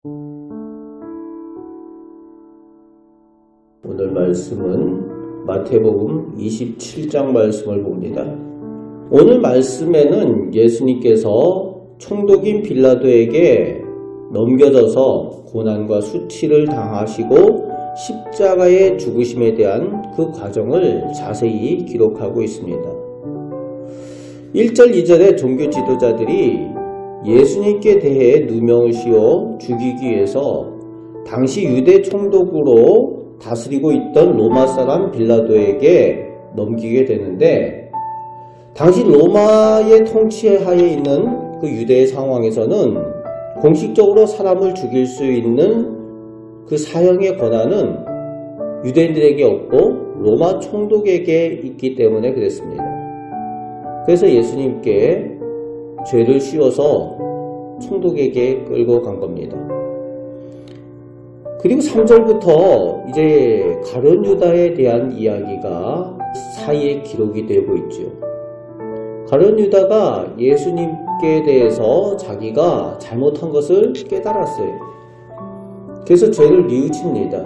오늘 말씀은 마태복음 27장 말씀을 봅니다. 오늘 말씀에는 예수님께서 총독인 빌라도에게 넘겨져서 고난과 수치를 당하시고 십자가의 죽으심에 대한 그 과정을 자세히 기록하고 있습니다. 1절, 2절에 종교 지도자들이 예수님께 대해 누명을 씌워 죽이기 위해서 당시 유대 총독으로 다스리고 있던 로마 사람 빌라도에게 넘기게 되는데, 당시 로마의 통치하에 있는 그 유대의 상황에서는 공식적으로 사람을 죽일 수 있는 그 사형의 권한은 유대인들에게 없고 로마 총독에게 있기 때문에 그랬습니다. 그래서 예수님께 죄를 씌워서 총독에게 끌고 간 겁니다. 그리고 3절부터 이제 가룟 유다에 대한 이야기가 사이에 기록이 되고 있죠. 가룟 유다가 예수님께 대해서 자기가 잘못한 것을 깨달았어요. 그래서 죄를 뉘우칩니다.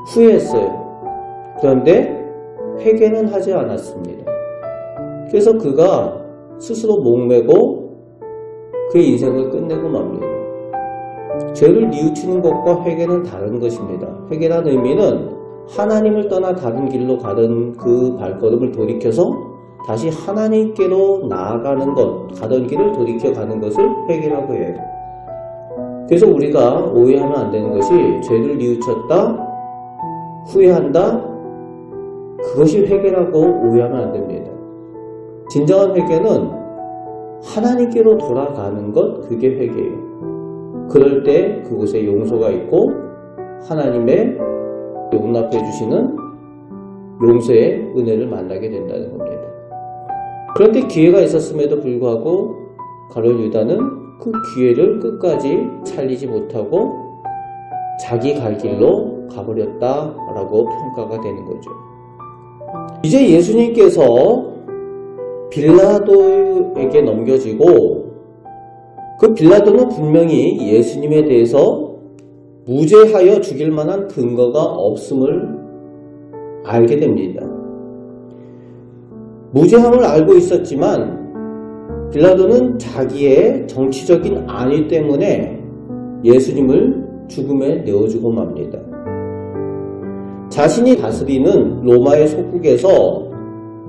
후회했어요. 그런데 회개는 하지 않았습니다. 그래서 그가 스스로 목매고 그의 인생을 끝내고 맙니다. 죄를 뉘우치는 것과 회개는 다른 것입니다. 회개라는 의미는 하나님을 떠나 다른 길로 가던 그 발걸음을 돌이켜서 다시 하나님께로 나아가는 것, 가던 길을 돌이켜 가는 것을 회개라고 해요. 그래서 우리가 오해하면 안 되는 것이 죄를 뉘우쳤다, 후회한다, 그것이 회개라고 오해하면 안 됩니다. 진정한 회개는 하나님께로 돌아가는 것, 그게 회개예요. 그럴 때 그곳에 용서가 있고 하나님의 용납해 주시는 용서의 은혜를 만나게 된다는 겁니다. 그런데 기회가 있었음에도 불구하고 가룟 유다는 그 기회를 끝까지 살리지 못하고 자기 갈 길로 가버렸다라고 평가가 되는 거죠. 이제 예수님께서 빌라도에게 넘겨지고, 그 빌라도는 분명히 예수님에 대해서 무죄하여 죽일 만한 근거가 없음을 알게 됩니다. 무죄함을 알고 있었지만 빌라도는 자기의 정치적인 안위 때문에 예수님을 죽음에 내어주고 맙니다. 자신이 다스리는 로마의 속국에서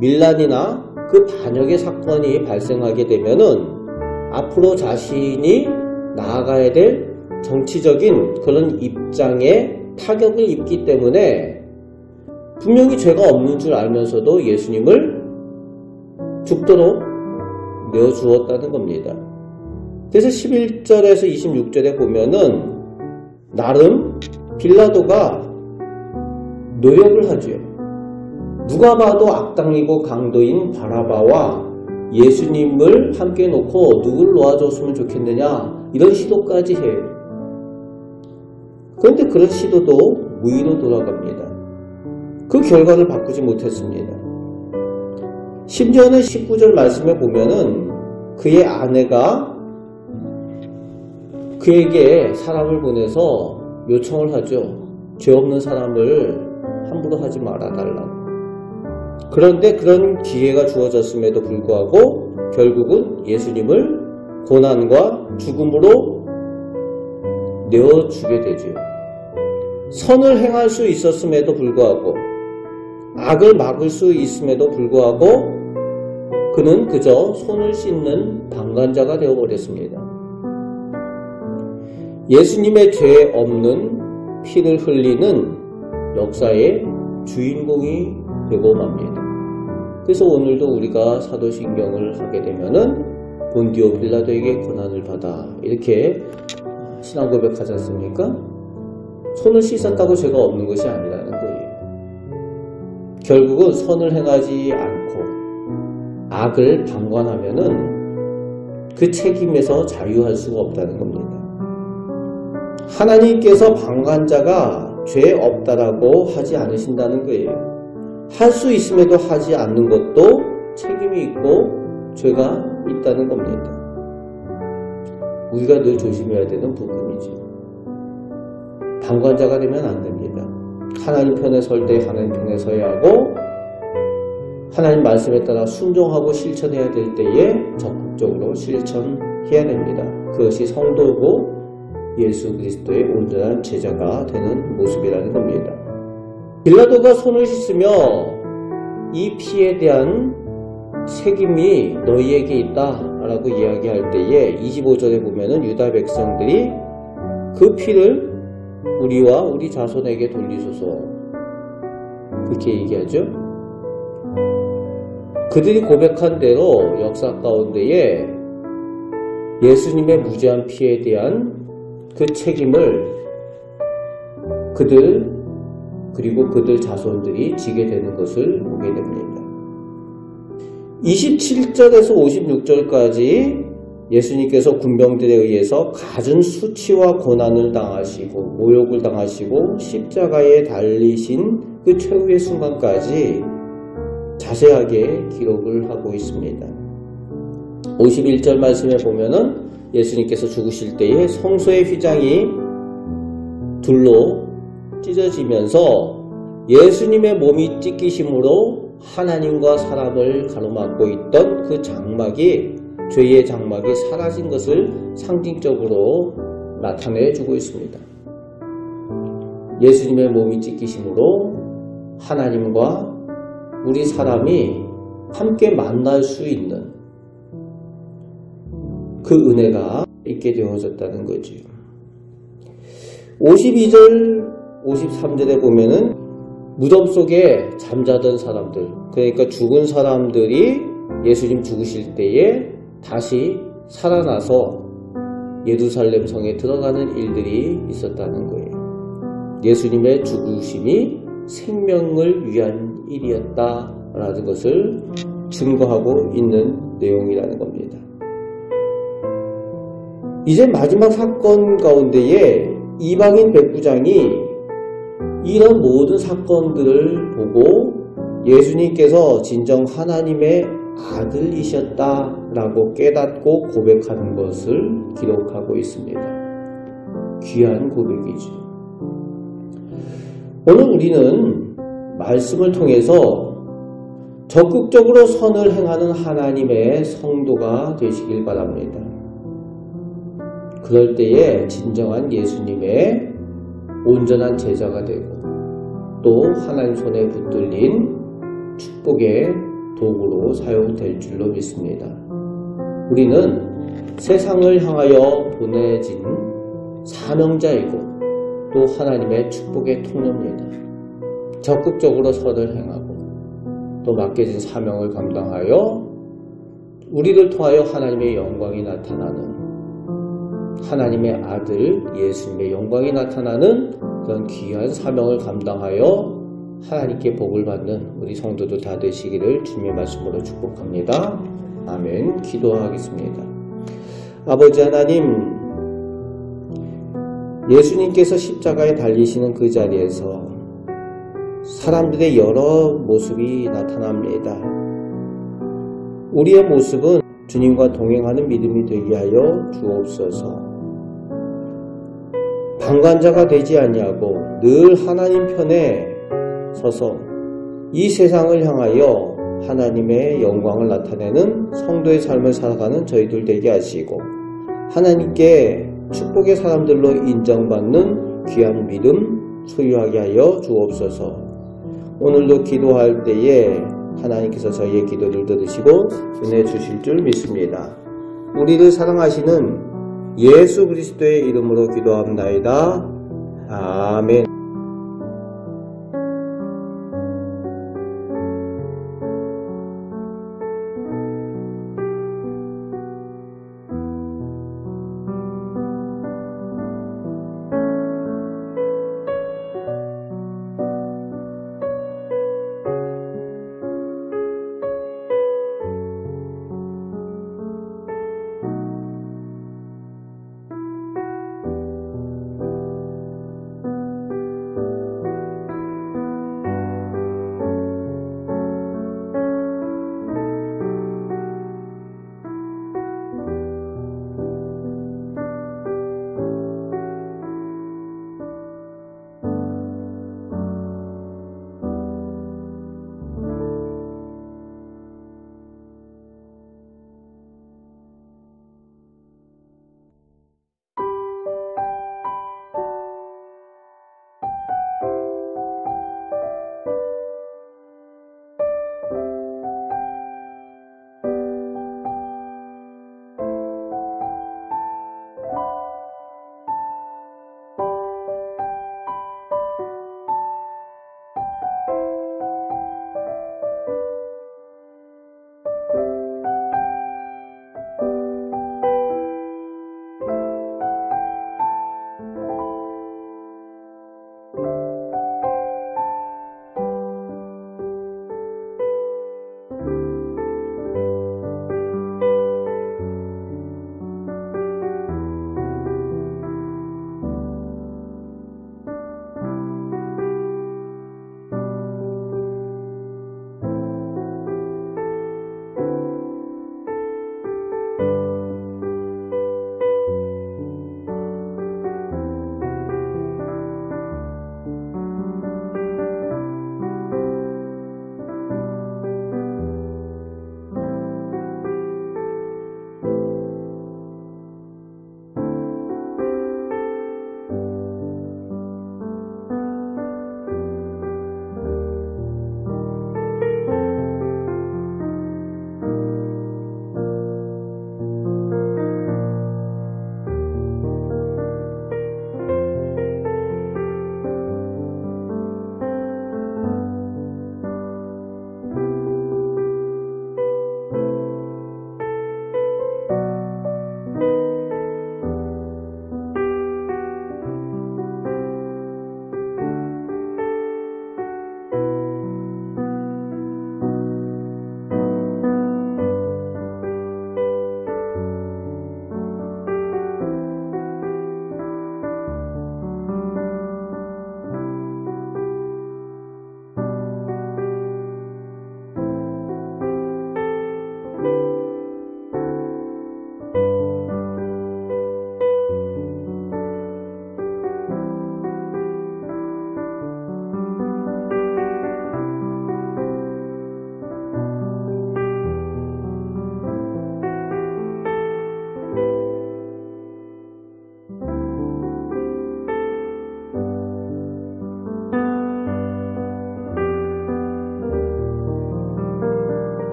밀란이나 그 반역의 사건이 발생하게 되면은 앞으로 자신이 나아가야 될 정치적인 그런 입장에 타격을 입기 때문에 분명히 죄가 없는 줄 알면서도 예수님을 죽도록 내어주었다는 겁니다. 그래서 11절에서 26절에 보면은 나름 빌라도가 노력을 하죠. 누가 봐도 악당이고 강도인 바라바와 예수님을 함께 놓고 누굴 놓아줬으면 좋겠느냐, 이런 시도까지 해요. 그런데 그런 시도도 무의로 돌아갑니다. 그 결과를 바꾸지 못했습니다. 심지어는 19절 말씀에 보면은 그의 아내가 그에게 사람을 보내서 요청을 하죠. 죄 없는 사람을 함부로 하지 말아달라고. 그런데 그런 기회가 주어졌음에도 불구하고 결국은 예수님을 고난과 죽음으로 내어주게 되죠. 선을 행할 수 있었음에도 불구하고, 악을 막을 수 있음에도 불구하고 그는 그저 손을 씻는 방관자가 되어버렸습니다. 예수님의 죄 없는 피를 흘리는 역사의 주인공이 되고 맙니다. 그래서 오늘도 우리가 사도신경을 하게 되면은 본디오 빌라도에게 고난을 받아, 이렇게 신앙 고백하지 않습니까? 손을 씻었다고 죄가 없는 것이 아니라는 거예요. 결국은 선을 행하지 않고 악을 방관하면은 그 책임에서 자유할 수가 없다는 겁니다. 하나님께서 방관자가 죄 없다라고 하지 않으신다는 거예요. 할 수 있음에도 하지 않는 것도 책임이 있고 죄가 있다는 겁니다. 우리가 늘 조심해야 되는 부분이죠. 방관자가 되면 안 됩니다. 하나님 편에 설 때 하나님 편에 서야 하고 하나님 말씀에 따라 순종하고 실천해야 될 때에 적극적으로 실천해야 됩니다. 그것이 성도고 예수 그리스도의 온전한 제자가 되는 모습이라는 겁니다. 빌라도가 손을 씻으며 이 피에 대한 책임이 너희에게 있다 라고 이야기할 때에 25절에 보면은 유다 백성들이 그 피를 우리와 우리 자손에게 돌리소서 그렇게 얘기하죠. 그들이 고백한 대로 역사 가운데에 예수님의 무죄한 피에 대한 그 책임을 그들 그리고 그들 자손들이 지게 되는 것을 보게 됩니다. 27절에서 56절까지 예수님께서 군병들에 의해서 갖은 수치와 고난을 당하시고 모욕을 당하시고 십자가에 달리신 그 최후의 순간까지 자세하게 기록을 하고 있습니다. 51절 말씀에 보면은 예수님께서 죽으실 때에 성소의 휘장이 둘로 찢어지면서 예수님의 몸이 찢기심으로 하나님과 사람을 가로막고 있던 그 장막이 죄의 장막이 사라진 것을 상징적으로 나타내주고 있습니다. 예수님의 몸이 찢기심으로 하나님과 우리 사람이 함께 만날 수 있는 그 은혜가 있게 되어졌다는 거죠. 52절, 53절에 보면은 무덤 속에 잠자던 사람들, 그러니까 죽은 사람들이 예수님 죽으실 때에 다시 살아나서 예루살렘 성에 들어가는 일들이 있었다는 거예요. 예수님의 죽으심이 생명을 위한 일이었다라는 것을 증거하고 있는 내용이라는 겁니다. 이제 마지막 사건 가운데에 이방인 백부장이 이런 모든 사건들을 보고 예수님께서 진정 하나님의 아들이셨다라고 깨닫고 고백하는 것을 기록하고 있습니다. 귀한 고백이죠. 오늘 우리는 말씀을 통해서 적극적으로 선을 행하는 하나님의 성도가 되시길 바랍니다. 그럴 때에 진정한 예수님의 온전한 제자가 되고 또 하나님 손에 붙들린 축복의 도구로 사용될 줄로 믿습니다. 우리는 세상을 향하여 보내진 사명자이고 또 하나님의 축복의 통로입니다. 적극적으로 선을 행하고 또 맡겨진 사명을 감당하여 우리를 통하여 하나님의 영광이 나타나는 하나님의 아들 예수님의 영광이 나타나는 그런 귀한 사명을 감당하여 하나님께 복을 받는 우리 성도들 다 되시기를 주님의 말씀으로 축복합니다. 아멘. 기도하겠습니다. 아버지 하나님, 예수님께서 십자가에 달리시는 그 자리에서 사람들의 여러 모습이 나타납니다. 우리의 모습은 주님과 동행하는 믿음이 되게 하여 주옵소서. 방관자가 되지 아니하고 늘 하나님 편에 서서 이 세상을 향하여 하나님의 영광을 나타내는 성도의 삶을 살아가는 저희들 되게 하시고 하나님께 축복의 사람들로 인정받는 귀한 믿음 소유하게 하여 주옵소서. 오늘도 기도할 때에 하나님께서 저희의 기도를 들으시고 은혜 주실 줄 믿습니다. 우리를 사랑하시는 예수 그리스도의 이름으로 기도합나이다. 아멘.